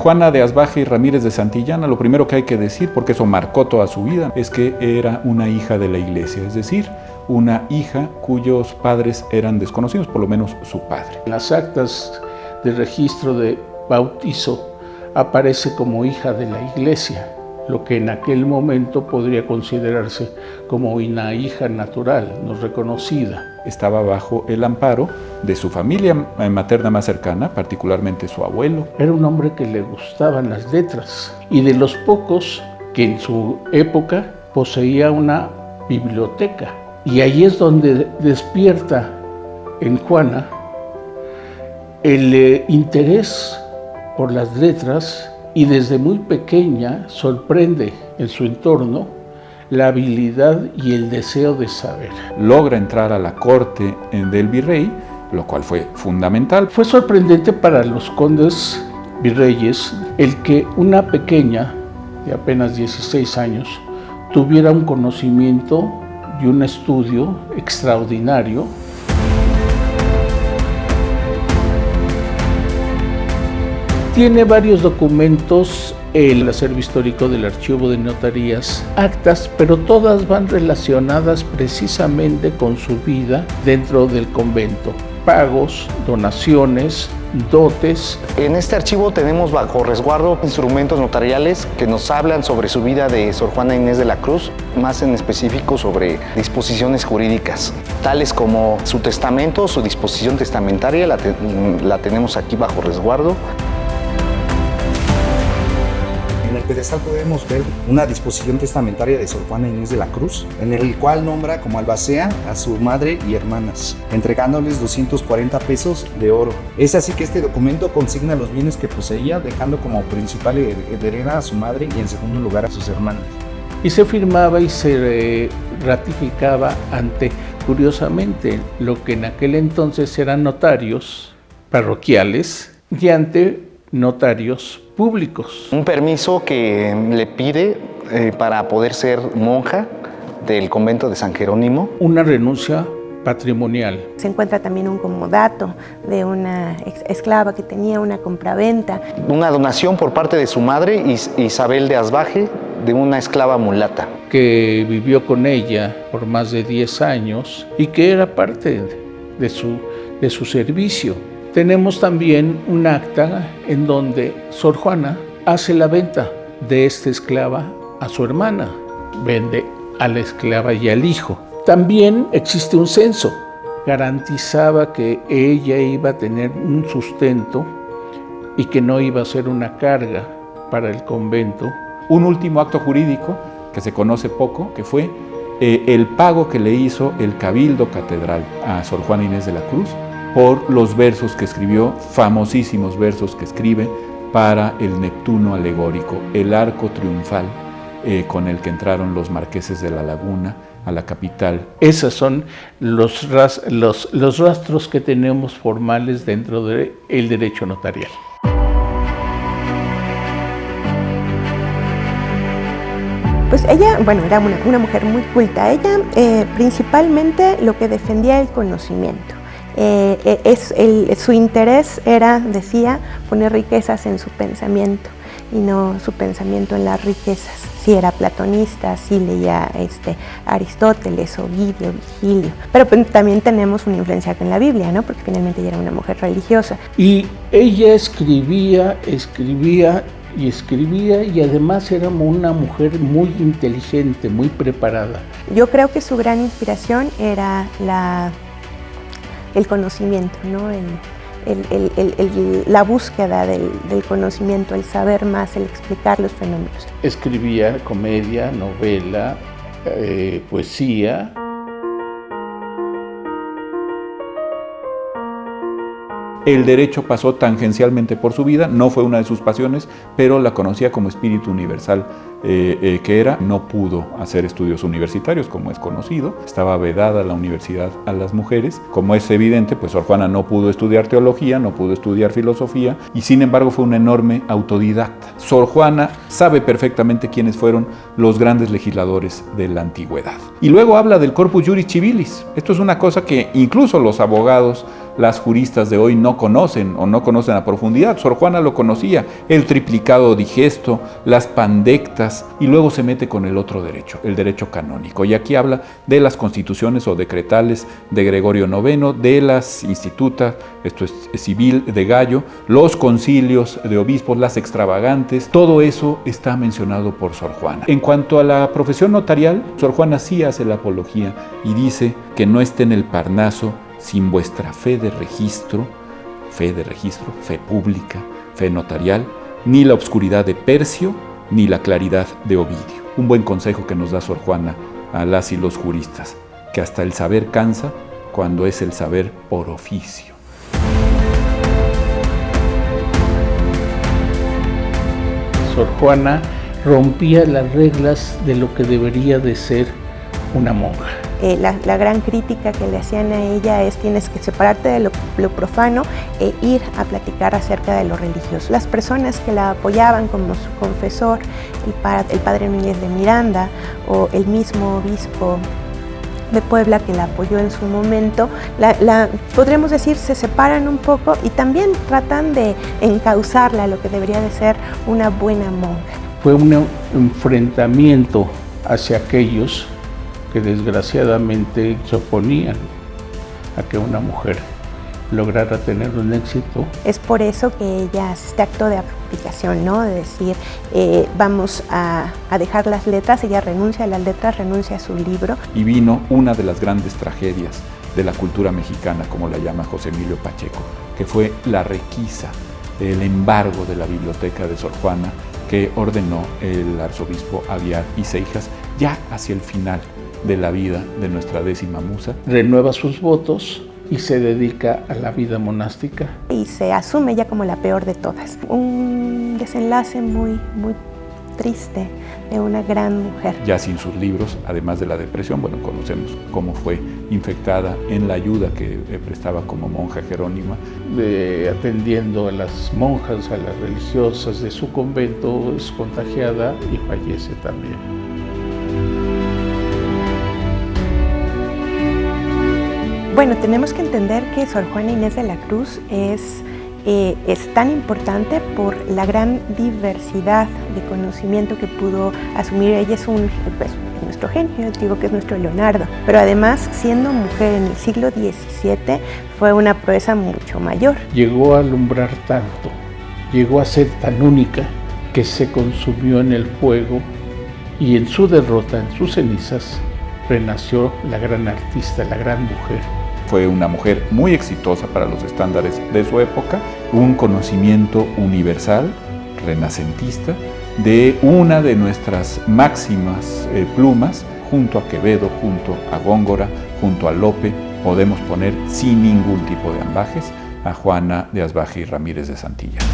Juana de Asbaje y Ramírez de Santillana, lo primero que hay que decir, porque eso marcó toda su vida, es que era una hija de la iglesia, es decir, una hija cuyos padres eran desconocidos, por lo menos su padre. En las actas de registro de bautizo aparece como hija de la iglesia, lo que en aquel momento podría considerarse como una hija natural, no reconocida. Estaba bajo el amparo de su familia materna más cercana, particularmente su abuelo. Era un hombre que le gustaban las letras y de los pocos que en su época poseía una biblioteca. Y ahí es donde despierta en Juana el interés por las letras y desde muy pequeña sorprende en su entorno la habilidad y el deseo de saber. Logra entrar a la corte del virrey, lo cual fue fundamental. Fue sorprendente para los condes virreyes el que una pequeña de apenas 16 años tuviera un conocimiento y un estudio extraordinario. Tiene varios documentos el acervo histórico del Archivo de Notarías, actas, pero todas van relacionadas precisamente con su vida dentro del convento. Pagos, donaciones, dotes. En este archivo tenemos bajo resguardo instrumentos notariales que nos hablan sobre su vida de Sor Juana Inés de la Cruz, más en específico sobre disposiciones jurídicas, tales como su testamento, su disposición testamentaria, la tenemos aquí bajo resguardo. En el pedestal podemos ver una disposición testamentaria de Sor Juana Inés de la Cruz, en el cual nombra como albacea a su madre y hermanas, entregándoles 240 pesos de oro. Es así que este documento consigna los bienes que poseía, dejando como principal heredera a su madre y en segundo lugar a sus hermanas. Y se firmaba y se ratificaba ante, curiosamente, lo que en aquel entonces eran notarios parroquiales y ante notarios públicos. Un permiso que le pide para poder ser monja del convento de San Jerónimo. Una renuncia patrimonial. Se encuentra también un comodato de una esclava que tenía una compraventa. Una donación por parte de su madre, Isabel de Asbaje, de una esclava mulata. Que vivió con ella por más de 10 años y que era parte de su servicio. Tenemos también un acta en donde Sor Juana hace la venta de esta esclava a su hermana. Vende a la esclava y al hijo. También existe un censo. Garantizaba que ella iba a tener un sustento y que no iba a ser una carga para el convento. Un último acto jurídico que se conoce poco, que fue el pago que le hizo el Cabildo Catedral a Sor Juana Inés de la Cruz por los versos que escribió, famosísimos versos que escribe para el Neptuno alegórico, el arco triunfal con el que entraron los marqueses de la Laguna a la capital. Esos son los rastros que tenemos formales dentro del derecho notarial. Pues ella, era una mujer muy culta. Ella principalmente lo que defendía el conocimiento. Su interés era, decía, poner riquezas en su pensamiento y no su pensamiento en las riquezas. Sí era platonista, sí leía Aristóteles, Ovidio, Virgilio, pero también tenemos una influencia en la Biblia, ¿no? Porque finalmente ella era una mujer religiosa. Y ella escribía y además era una mujer muy inteligente, muy preparada. Yo creo que su gran inspiración era el conocimiento, ¿no? La búsqueda del conocimiento, el saber más, el explicar los fenómenos. Escribía comedia, novela, poesía. El derecho pasó tangencialmente por su vida, no fue una de sus pasiones, pero la conocía como espíritu universal que era. No pudo hacer estudios universitarios, como es conocido. Estaba vedada la universidad a las mujeres. Como es evidente, pues Sor Juana no pudo estudiar teología, no pudo estudiar filosofía, y sin embargo fue una enorme autodidacta. Sor Juana sabe perfectamente quiénes fueron los grandes legisladores de la antigüedad. Y luego habla del corpus juris civilis. Esto es una cosa que incluso los abogados las juristas de hoy no conocen o no conocen a profundidad. Sor Juana lo conocía, el triplicado digesto, las pandectas, y luego se mete con el otro derecho, el derecho canónico. Y aquí habla de las constituciones o decretales de Gregorio IX, de las institutas, esto es civil, de Gallo, los concilios de obispos, las extravagantes, todo eso está mencionado por Sor Juana. En cuanto a la profesión notarial, Sor Juana sí hace la apología y dice que no esté en el Parnaso sin vuestra fe de registro, fe pública, fe notarial, ni la obscuridad de Percio, ni la claridad de Ovidio. Un buen consejo que nos da Sor Juana a las y los juristas, que hasta el saber cansa cuando es el saber por oficio. Sor Juana rompía las reglas de lo que debería de ser una monja. La gran crítica que le hacían a ella es: tienes que separarte de lo profano e ir a platicar acerca de lo religioso. Las personas que la apoyaban, como su confesor, el padre Núñez de Miranda, o el mismo obispo de Puebla que la apoyó en su momento, podríamos decir, se separan un poco y también tratan de encauzarla a lo que debería de ser una buena monja. Fue un enfrentamiento hacia aquellos que desgraciadamente se oponían a que una mujer lograra tener un éxito. Es por eso que ella hace este acto de abdicación, ¿no? De decir, vamos a dejar las letras. Ella renuncia a las letras, renuncia a su libro. Y vino una de las grandes tragedias de la cultura mexicana, como la llama José Emilio Pacheco, que fue la requisa, el embargo de la biblioteca de Sor Juana, que ordenó el arzobispo Aguiar y Seijas ya hacia el final de la vida de nuestra 10ª musa. Renueva sus votos y se dedica a la vida monástica. Y se asume ya como la peor de todas. Un desenlace muy, muy triste de una gran mujer. Ya sin sus libros, además de la depresión, bueno, conocemos cómo fue infectada en la ayuda que prestaba como monja jerónima. Atendiendo a las monjas, a las religiosas de su convento, es contagiada y fallece también. Bueno, tenemos que entender que Sor Juana Inés de la Cruz es tan importante por la gran diversidad de conocimiento que pudo asumir. Ella es nuestro genio, yo digo que es nuestro Leonardo, pero además, siendo mujer en el siglo XVII, fue una proeza mucho mayor. Llegó a alumbrar tanto, llegó a ser tan única, que se consumió en el fuego, y en su derrota, en sus cenizas, renació la gran artista, la gran mujer. Fue una mujer muy exitosa para los estándares de su época, un conocimiento universal, renacentista, de una de nuestras máximas plumas, junto a Quevedo, junto a Góngora, junto a Lope, podemos poner sin ningún tipo de ambajes a Juana de Asbaje y Ramírez de Santillán.